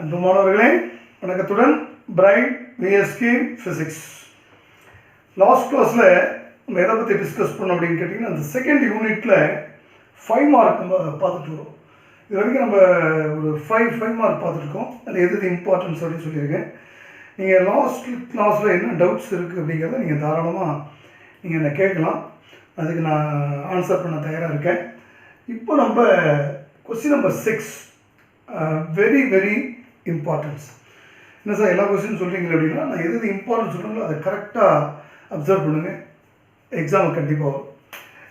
அன்பு மாணவர்களே, வணக்கத்துடன் பிரைட் விஎஸ்கே ஃபிசிக்ஸ். லாஸ்ட் கிளாஸில் நம்ம எதை பற்றி டிஸ்கஸ் பண்ணோம் அப்படின்னு கேட்டிங்கன்னா, அந்த செகண்ட் யூனிட்டில் 5 மார்க் நம்ம பார்த்துட்டு வரோம். இது வரைக்கும் நம்ம ஒரு 5 மார்க் பார்த்துருக்கோம். அதில் எது இம்பார்ட்டன்ஸ் அப்படின்னு சொல்லியிருக்கேன். நீங்கள் லாஸ்ட் கிளாஸில் என்ன டவுட்ஸ் இருக்குது அப்படிங்கிறத நீங்கள் தாராளமாக நீங்கள் என்ன கேட்கலாம். அதுக்கு நான் ஆன்சர் பண்ண தயாராக இருக்கேன். இப்போ நம்ம question number 6 very very importance. என்ன சார் எல்லா கொஸ்டின் சொல்கிறீங்க அப்படின்னா, நான் எது இம்பார்ட்டன்ஸ் சொல்கிறீங்களோ அதை கரெக்டாக அப்சர்வ் பண்ணுங்கள். எக்ஸாம் கண்டிப்பாக வரும்.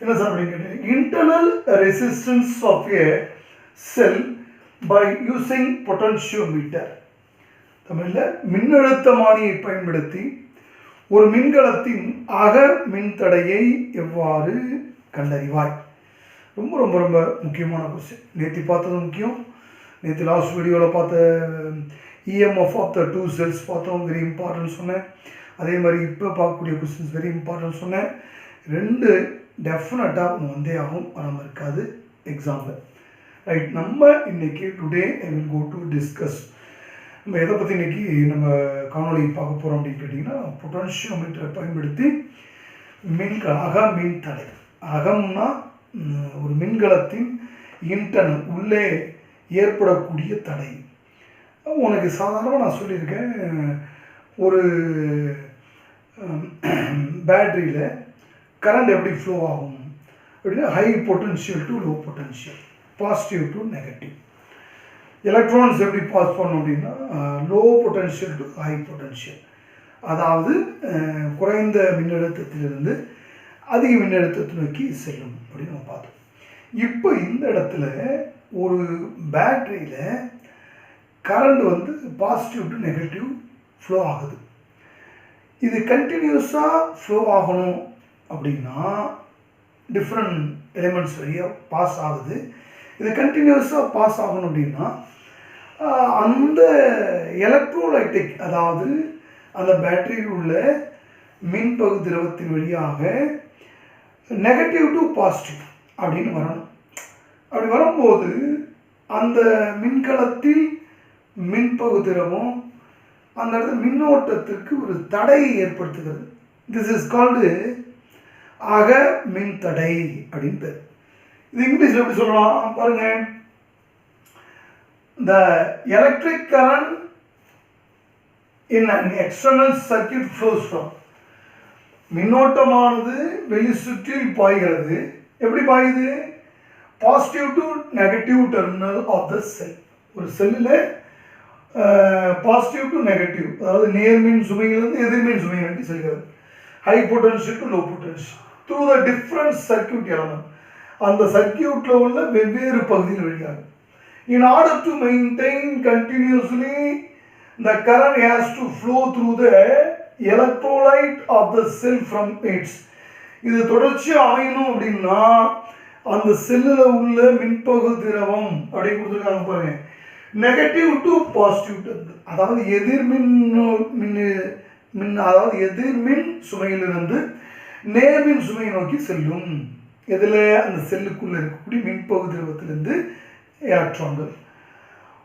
என்ன சார் அப்படின்னு கேட்டீங்க, internal resistance of a cell by using potentiometer. தமிழில் மின்னழுத்தமானியை பயன்படுத்தி ஒரு மின்கலத்தின் அக மின்தடையை எவ்வாறு கண்டறிவாய்? ரொம்ப ரொம்ப ரொம்ப முக்கியமான கொஸ்டின். நேற்று பார்த்தது முக்கியம். நேற்று லாஸ்ட் வீடியோவில் பார்த்த இஎம்எஃப் ஆஃப் த 2 செல்ஸ் பார்த்தோம், வெரி இம்பார்ட்டன்ட் சொன்னேன். அதே மாதிரி இப்போ பார்க்கக்கூடிய கொஸ்டின்ஸ் வெரி இம்பார்ட்டன்ட் சொன்னேன். 2 டெஃபினட்டாக வந்தே ஆகும், வராமல் இருக்காது எக்ஸாம்பிள். ரைட், நம்ம இன்னைக்கு today I will go to discuss. நம்ம எதை பற்றி இன்றைக்கி நம்ம காணொலி பார்க்க போகிறோம் அப்படின்னு கேட்டிங்கன்னா, பொட்டன்ஷியோமீட்டரை பயன்படுத்தி அக மின்தடை. அகம்னா ஒரு மின்கலத்தின் இன்டர்னல் உள்ளே ஏற்படக்கூடிய தடை. உனக்கு சாதாரணமாக நான் சொல்லியிருக்கேன், ஒரு பேட்டரியில் கரண்ட் எப்படி ஃப்ளோ ஆகும் அப்படின்னா, high potential to low potential, positive to negative. Electrons எப்படி பாஸ் பண்ணணும் அப்படின்னா, low potential to high potential, அதாவது குறைந்த மின்னழுத்தத்திலிருந்து அதிக மின்னழுத்தத்தை நோக்கி செல்லும் அப்படின்னு நம்ம பார்த்தோம். இப்போ இந்த இடத்துல ஒரு பேட்டரியில் current positive to negative flow ஆகுது. இது கண்டினியூஸாக ஃப்ளோ ஆகணும் அப்படின்னா டிஃப்ரெண்ட் எலிமெண்ட்ஸ் வழியாக பாஸ் ஆகுது. இது கண்டினியூஸாக பாஸ் ஆகணும் அப்படின்னா அந்த எலக்ட்ரோலைட்டிக், அதாவது அந்த பேட்டரியில் உள்ள மின்பகு திரவத்தின் வழியாக நெகட்டிவ் டு பாசிட்டிவ் அப்படின்னு வரணும். அப்படி வரும்போது அந்த மின்கலத்தில் மின்பகு திரவம் அந்த இடத்துல மின்னோட்டத்திற்கு ஒரு தடையை ஏற்படுத்துகிறது. திஸ் இஸ் கால்டு அக மின்தடை அப்படின்னு பேர். இது இங்கிலீஷில் எப்படி சொல்லலாம் பாருங்க, the electric current in an external circuit flows from. மின்னோட்டமானது வெளி சுற்றில் பாய்கிறது. எப்படி பாயுது? Positive to negative terminal of the cell. ஒரு செல்லில் பாசிட்டிவ் டு நெகட்டிவ், அதாவது நேர்மின் சுமையிலிருந்து எதிர்மின் சுமை நோக்கி செல்கிறது. High potential to low potential through the different circuit element. அந்த சர்க்கியூட்டில் உள்ள வெவ்வேறு பகுதிகள் வழியாக. In order to maintain continuously, the current has to flow through the electrolyte of the cell from its. இது தொடர்ச்சியாக அமையணும் அப்படின்னா அந்த செல்லில் உள்ள மின்பகு திரவம் அப்படின்னு கொடுத்துருக்காங்க பாருங்க, நெகட்டிவ் டு பாசிட்டிவ், அதாவது அதாவது எதிர்மின் சுமையிலிருந்து நேர்மின் சுமையை நோக்கி செல்லும். இதில் அந்த செல்லுக்குள்ளே இருக்கக்கூடிய மின்பகு திரவத்திலிருந்து electron.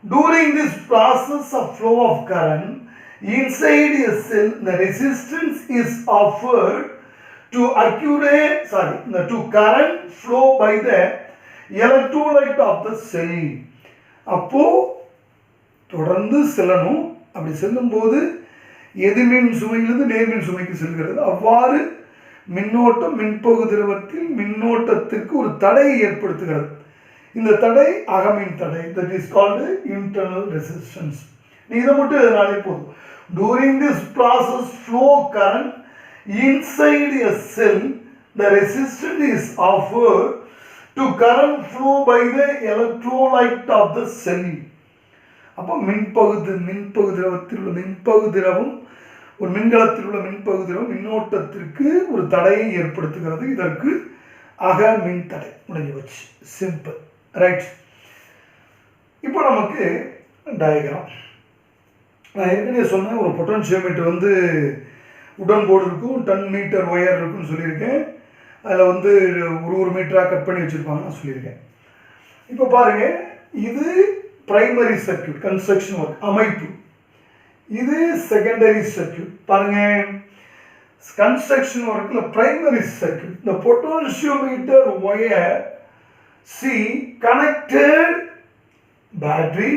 During this process of flow of current inside a cell, the resistance is offered to current flow by the electrolyte of the cell. அப்போ தொடர்ந்து செல்லணும். அப்படி செல்லும்போது எதிர்மின் சுமையிலிருந்து நேர்மின் சுமைக்கு செல்கிறது. அவ்வாறு மின்னோட்டம் மின்பகு திரவத்தில் மின்னோட்டத்திற்கு ஒரு தடையை ஏற்படுத்துகிறது. இந்த தடை அகமின் தடை, that is called internal resistance. நீ இதை மட்டும் எதனாலே போதும். During this process flow current inside a cell, the resistance is offered to current flow by the electrolyte of the cell. அப்போ மின்பகு திரவத்தில் உள்ள மின்பகு திரவம், ஒரு மின்கலத்தில் உள்ள மின்பகு திரவம் மின்னோட்டத்திற்கு ஒரு தடையை ஏற்படுத்துகிறது. இதற்கு அக மின் தடை. முடிஞ்சு வச்சு, சிம்பிள். ரைட், இப்போ நமக்கு டயக்ராம். நான் ஏற்கனவே சொன்னேன், ஒரு பொட்டன்ஷியோமீட்டர் உடன் போர்டு இருக்கும், 10 மீட்டர் ஒயர் இருக்குன்னு சொல்லியிருக்கேன். அதில் ஒரு மீட்டராக கட் பண்ணி வச்சுருப்பாங்க நான் சொல்லியிருக்கேன். இப்போ பாருங்கள், இது பிரைமரி சர்க்கியூட் கன்ஸ்ட்ரக்ஷன் ஒர்க் அமைப்பு. இது செகண்டரி சர்க்கியூட். பாருங்க, கன்ஸ்ட்ரக்ஷன் ஒர்க்ல பிரைமரி சர்க்கியூட். இந்த potentiometer wire C connected battery,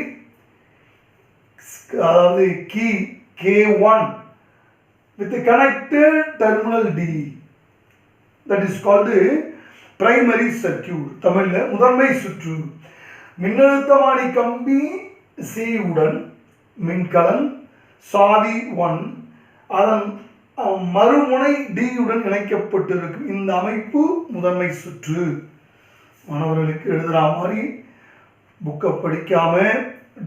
அதாவது key K1 with connected terminal D, that is called primary circuit. தமிழ்ல முதன்மை சுற்று. மின்னழுத்தமானி கம்பி C உடன் மின்கலன் சாவி 1 அதன் மறுமுனை D உடன் இணைக்கப்பட்டிருக்கும் இந்த அமைப்பு முதன்மை சுற்று. மாணவர்களுக்கு எழுதுற மாதிரி புக்கை படிக்காம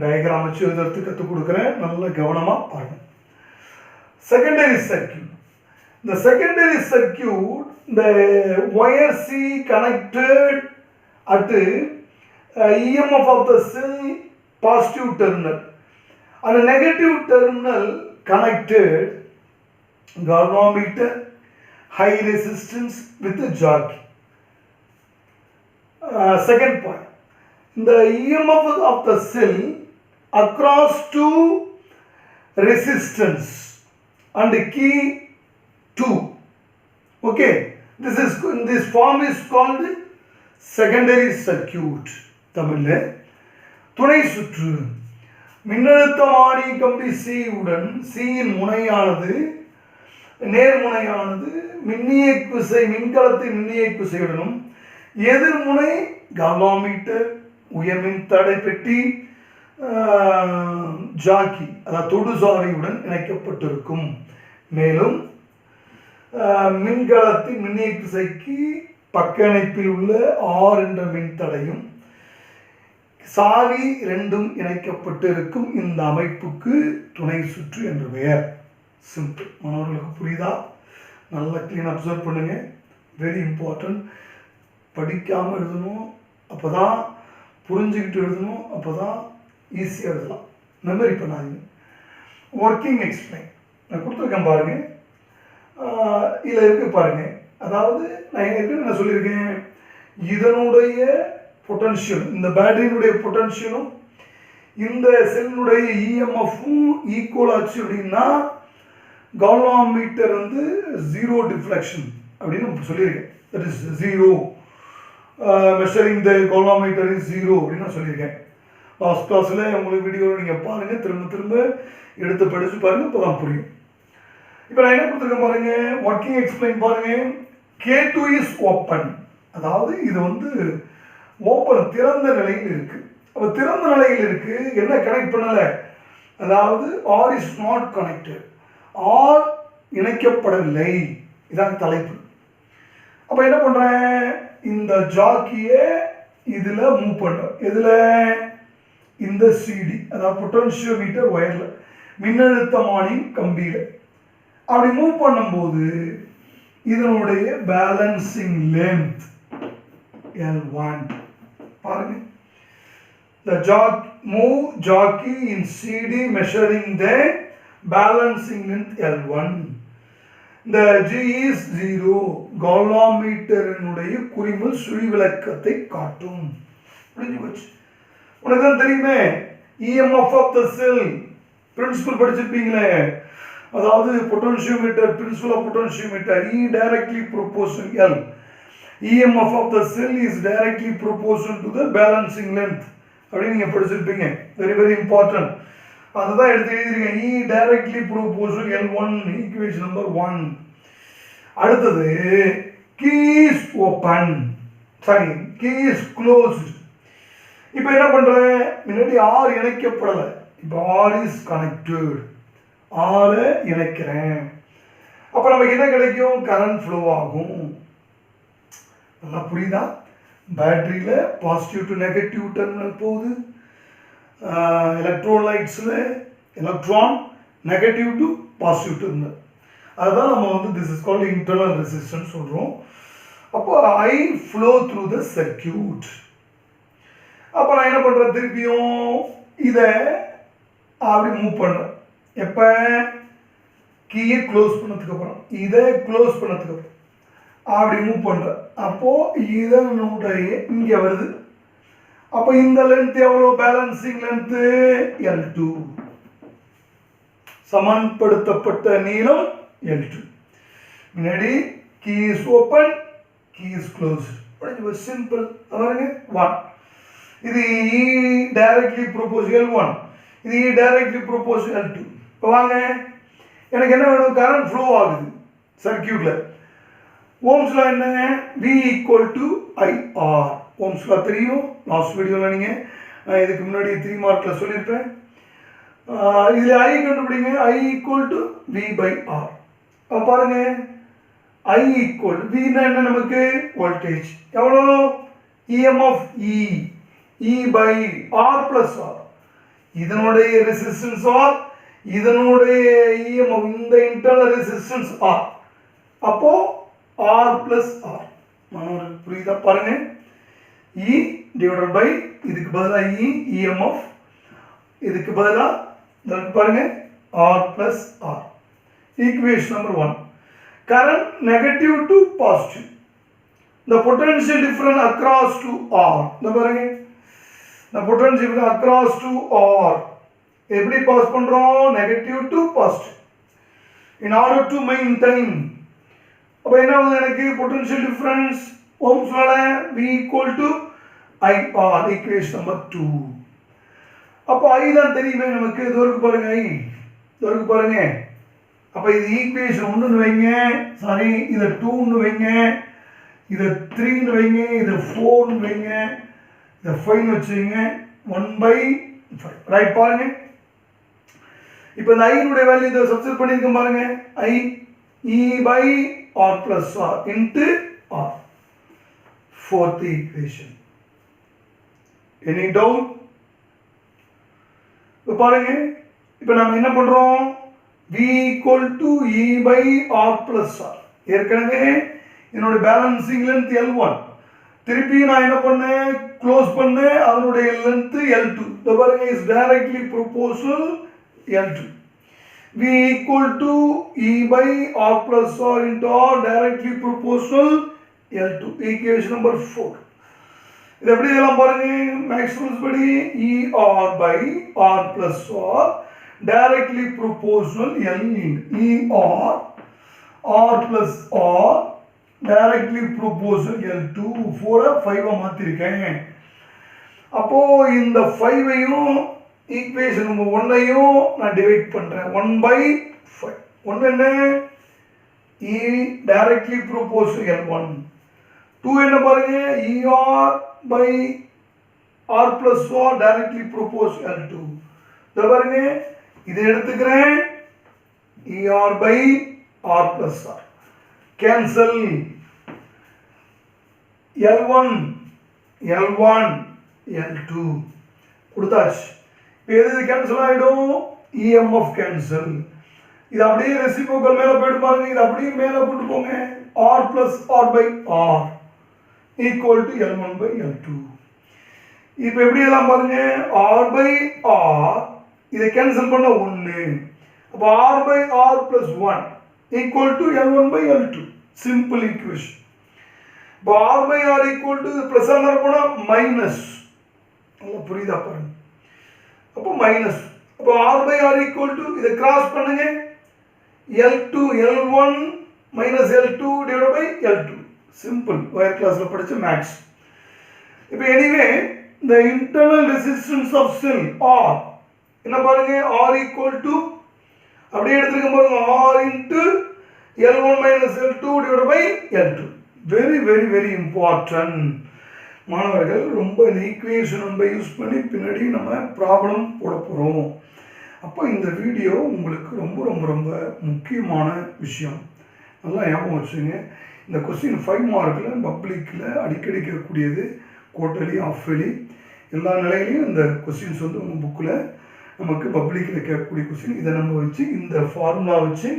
டயக்ராம் வச்சு எழுதுறதுக்கு கற்றுக் கொடுக்குறேன், நல்ல கவனமாக பாருங்க. Secondary circuit. இந்த செகண்டரி சர்க்கியூட், இந்த wire C connected at EMF of the cell positive terminal and negative terminal connected galvanometer high resistance with the jockey. Second point, the EMF of the cell across two resistance and key 2. Okay, this form is called secondary circuit. தமிழ்ல துணை சுற்று. மின்னழுத்தமானி கம்பி C உடன் C இன் முனையானது நேர்முனையானது மின்னியக்கு விசை மின்கலத்தின் மின்னியக்கு விசையுடனும் எதிர்முனை கால்வாமீட்டர் உயர்மின் தடை பெட்டி Jackie அதாவது தொடு சாவியுடன் இணைக்கப்பட்டிருக்கும். மேலும் மின்கலத்தின் மின்னியக்கு விசைக்கு பக்க இணைப்பில் உள்ள R என்ற மின்தடையும் சாவி ரெண்டும் இணைக்கப்பட்டு இருக்கும் இந்த அமைப்புக்கு துணை சுற்று என்று பெயர். சிம்பிள். மாணவர்களுக்கு புரியுதா? நல்லா க்ளீன் அப்சர்வ் பண்ணுங்க. Very important. படிக்காமல் எழுதணும், அப்போ தான் புரிஞ்சுக்கிட்டு எழுதணும், அப்போ தான் ஈஸியாக எழுதலாம். மெமரி பண்ணாதீங்க. ஒர்க்கிங் எக்ஸ்பிளைன் நான் கொடுத்துருக்கேன் பாருங்கள், இதில் இருக்கு பாருங்கள். அதாவது நான் என்ன சொல்லியிருக்கேன், இதனுடைய பொட்டன்ஷியல், இந்த பேட்டரியினுடைய பொட்டன்ஷியலும் இந்த செல்லுடைய இஎம்எஃப்பும் ஈக்குவல் ஆச்சு அப்படின்னா கால்வாமீட்டர் வந்து ஜீரோ டிஃப்ளெக்ஷன் அப்படின்னு சொல்லியிருக்கேன். That is zero measuring the galvanometer is zero அப்படின்னு நான் சொல்லியிருக்கேன். லாஸ்ட் கிளாஸில் உங்களுக்கு வீடியோவில் நீங்கள் பாருங்கள், திரும்ப திரும்ப எடுத்து படித்து பாருங்கள், இப்போ தான் புரியும். இப்போ நான் என்ன கொடுத்துருக்கேன் பாருங்கள், ஒர்க்கிங் எக்ஸ்பிளைன் பாருங்கள். K2 இஸ் ஓப்பன், அதாவது இது வந்து ஓப்பன் திறந்த நிலையில் இருக்குது. அப்போ திறந்த நிலையில் இருக்குது, என்ன கனெக்ட் பண்ணலை, அதாவது R is not connected, R இணைக்கப்படவில்லை, இதான் தலைப்பு. அப்போ என்ன பண்ணுறேன், இந்த ஜாக்கியை இதில் மூவ் பண்ணுறேன். இதில் இந்த சிடி அதாவது பொட்டன்ஷியோமீட்டர் ஒயரில் மின்னழுத்தமானி கம்பியில் அப்படி மூவ் பண்ணும்போது இதனுடைய பேலன்சிங் லென்த் L1 பாருங்க. The move jockey in CD measuring the balancing length L1. The G is 0. கால்வாமீட்டரினுடைய குறிமுள் சுழி விளக்கத்தை காட்டும். புரிஞ்சு போச்சு. உனக்கு தான் தெரியுமே EMF of the cell principle படிச்சிருப்பீங்களே, அதாவது potentiometer, principle of potentiometer, E directly proportional L. EMF of the cell is directly proportional to the balancing length அப்படின்னு நீங்கள் படிச்சிருப்பீங்க. Very very important. அதுதான் எடுத்து எழுதிருக்கேன். E directly proportional L1, equation number 1. அடுத்தது key is open, sorry key is closed. இப்போ என்ன பண்ணுறேன், முன்னாடி R இணைக்கப்படலை, இப்போ R is connected, R இணைக்கிறேன். அப்போ நமக்கு என்ன கிடைக்கும், கரண்ட் ஃப்ளோ ஆகும். நல்லா புரியுதா? பேட்டரியில் பாசிட்டிவ் டு நெகட்டிவ் டெர்மினல் போகுது, எலக்ட்ரோலைட்ஸில் electron negative to positive terminal. அதுதான் நம்ம வந்து this is called internal resistance சொல்கிறோம். அப்போ I flow through the circuit. அப்போ நான் என்ன பண்ணுறேன், திருப்பியும் இதை அப்படி மூவ் பண்ணுறேன். எப்போ, கீயை க்ளோஸ் பண்ணதுக்கப்புறம், இதை க்ளோஸ் பண்ணதுக்கப்புறம் அப்படி மூவ் பண்ணுறேன். அப்போது இதனுடைய இங்கே வருது, அப்போ இந்த லென்த் எவ்வளோ? Balancing length L2. சமன்படுத்தப்பட்ட நீளம் L2. முன்னாடி key is open, key is closed. Simple. பாருங்க 1. இது E directly proportional L1. இது E directly proportional L2. இப்போ வாங்க, எனக்கு என்ன வேணும்? கரண்ட் ஃப்ளோ ஆகுது சர்க்கியூட்ல. ஓம்ஸ் லா என்ன? V equal to IR. Ohm's law தெரியும், லாஸ்ட் வீடியோவில் நீங்கள் இதுக்கு முன்னாடி 3 மார்க்கில் சொல்லியிருப்பேன். இதில் I கண்டுபிடிங்க. I equal to V by R. பாருங்க, I equal V என்ன? நமக்கு வோல்டேஜ் எவ்வளோ? EMF E, E by R plus R. இதனுடைய ரெசிஸ்டன்ஸ் R, இதனுடைய EMF, இந்த இன்டர்னல் ரெசிஸ்டன்ஸ் R. அப்போ R plus R. மாணவர்கள் புரியுதா? பாருங்க, E divided by, இதுக்கு பதிலாக E, EMF, இதுக்கு பதிலாக பாருங்க R plus R. Equation number 1. Current negative to positive. The potential difference across to R. இந்த பாருங்க, the potential difference across to R. எப்படி பாஸ் பண்றோம்? Negative to positive. In order to maintain. அப்போ என்ன ஆகுது? எனக்கு பொட்டன்ஷியல் டிஃபரன்ஸ் ஓம்ஸ் லால V equal to IR. Equation number 2. அப்போ I தான் தெரியுமே நமக்கு. இது வரைக்கும் பாருங்க, I இது வரைக்கும் பாருங்க. அப்போ இது ஈக்குவேஷன் 1ன்னு வைங்க, சாரி இதை 2ன்னு வைங்க, இதை 3ன்னு வைங்க, இதை 4ன்னு வைங்க, இதை 5ன்னு வச்சுங்க. 1/5. ரைட். பாருங்க, இப்போ இந்த ஐனுடைய வேல்யூ இதை சப்ஸ்டிட்யூட் பண்ணியிருக்கோம் பாருங்க. I E by R plus R into R. Fourth equation. Any doubt? இப்போ பாருங்க, இப்போ நம்ம என்ன பண்றோம்? V equal to E by R plus R. ஏற்கனவே என்னோட பேலன்சிங் லென்த் L1. திருப்பி நான் என்ன பண்ணேன்? க்ளோஸ் பண்ணேன். அதனுடைய லென்த் L2. இந்த பாருங்க, is directly proportional L2. V equal to E by R plus R into R, directly proportional L2. Equation number 4. இது எப்படி இதெல்லாம் பாருங்க, மேக்ஸ் ரூல்ஸ் படி ER by R plus R directly proportional L ER R plus R directly proportional L2. 4 5 மாத்திருக்கேன். அப்போ இந்த 5ஐயும் equation number 1ஐயும் நான் divide பண்றேன். 1/5. 1 என்ன? E directly proportional L1. 2 என்ன பாருங்க? ER by R plus R directly proportional L2. இத பாருங்க, இதை எடுத்துக்கிறேன். ER by R plus R. Cancel. L1 L1 L2 கொடுத்தாச்சு. எது கேன்சல் ஆகிடும்? EMF cancel. இது அப்படியே ரெசிப்ரோக்கல் மேலே போயிட்டு பாருங்க, இது அப்படியே மேலே கொண்டு போங்க. R plus R by R equal to L1 by L2. இப்போ எப்படி எல்லாம் பாருங்க, R by R இதை கேன்சல் பண்ண 1. அப்போ R by R plus 1 equal to L1 by L2. Simple equation. இப்போ R by R equal to plus R போனால் minus. நல்லா புரியுதா பாருங்க. அப்போ மைனஸ். அப்போ R by R equal to இதை கிராஸ் பண்ணுங்க. L2 L1 minus L2 divided by L2. Simple. Wire கிளாஸில் படித்த மேக்ஸ். இப்போ anyway the internal resistance of cell R என்ன பாருங்க, R equal to அப்படியே எடுத்துக்க பாருங்க, R into L1 minus L2 divided by L2. very very very important. மாணவர்கள் ரொம்ப இந்த ஈக்குவேஷன் நம்ம யூஸ் பண்ணி பின்னாடி நம்ம ப்ராப்ளம் போட போகிறோம். அப்போ இந்த வீடியோ உங்களுக்கு ரொம்ப ரொம்ப ரொம்ப முக்கியமான விஷயம். நல்லா ஞாபகம் வச்சுங்க. இந்த கொஸ்டின் 5 மார்க்கில் பப்ளிக்கில் அடிக்கடி கேட்கக்கூடியது, குவார்ட்டர்லி ஆஃப்லி எல்லா நிலையிலையும் இந்த கொஸ்டின்ஸ் வந்து உங்கள் புக்கில் நமக்கு பப்ளிக்கில் கேட்கக்கூடிய கொஸ்டின். இதை நம்ம வச்சு இந்த ஃபார்முலா வச்சு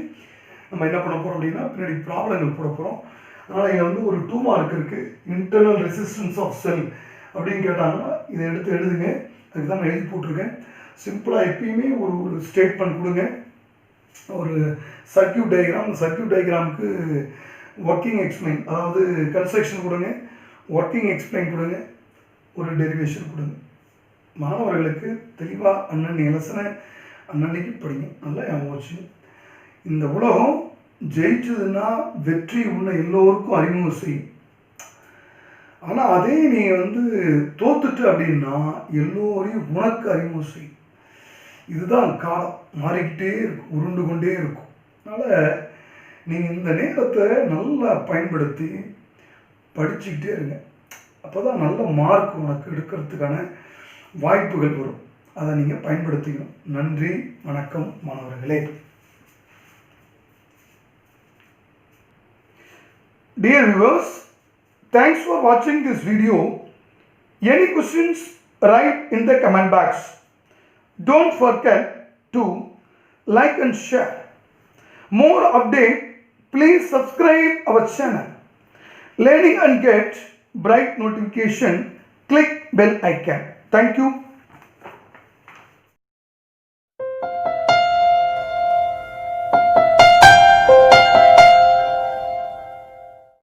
நம்ம என்ன பண்ண போகிறோம் அப்படின்னா பின்னாடி ப்ராப்ளங்கள் போட போகிறோம். அதனால் இங்கே வந்து ஒரு 2 மார்க் இருக்குது. இன்டர்னல் ரெசிஸ்டன்ஸ் ஆஃப் செல் அப்படின்னு கேட்டாங்கன்னா இதை எடுத்து எழுதுங்க. அதுக்கு தான் நான் எழுதி போட்டிருக்கேன். சிம்பிளாக எப்பயுமே ஒரு ஸ்டேட்மெண்ட் கொடுங்க, ஒரு சர்க்கியூட் டயக்ராம். அந்த சர்க்கியூட் டயக்ராமுக்கு ஒர்க்கிங் எக்ஸ்பிளைன், அதாவது கன்ஸ்ட்ரக்ஷன் கொடுங்க, ஒர்க்கிங் எக்ஸ்பிளைன் கொடுங்க, ஒரு டெரிவேஷன் கொடுங்க. மாணவர்களுக்கு தெளிவாக அண்ணன் எலசனை அன்னன்னைக்கு படிங்க, நல்லா ஞாபகம் வச்சு. இந்த உலகம் ஜெயிச்சதுன்னா வெற்றி உன்னை எல்லோருக்கும் அறிமுகம் செய்யும். ஆனால் அதே நீ தோத்துட்டு அப்படின்னா எல்லோரையும் உனக்கு அறிமுகம் செய்யும். இதுதான் காலம், மாறிக்கிட்டே இருக்கும், உருண்டு கொண்டே இருக்கும். அதனால் நீங்கள் இந்த நேரத்தை நல்லா பயன்படுத்தி படிச்சுக்கிட்டே இருங்க. அப்போ தான் நல்ல மார்க் உனக்கு எடுக்கிறதுக்கான வாய்ப்புகள் வரும். அதை நீங்கள் பயன்படுத்திக்கணும். நன்றி, வணக்கம் மாணவர்களே. Dear viewers, thanks for watching this video. Any questions, write in the comment box. Don't forget to like and share. More update, please subscribe our channel. Learning and get bright notification, click bell icon. Thank you.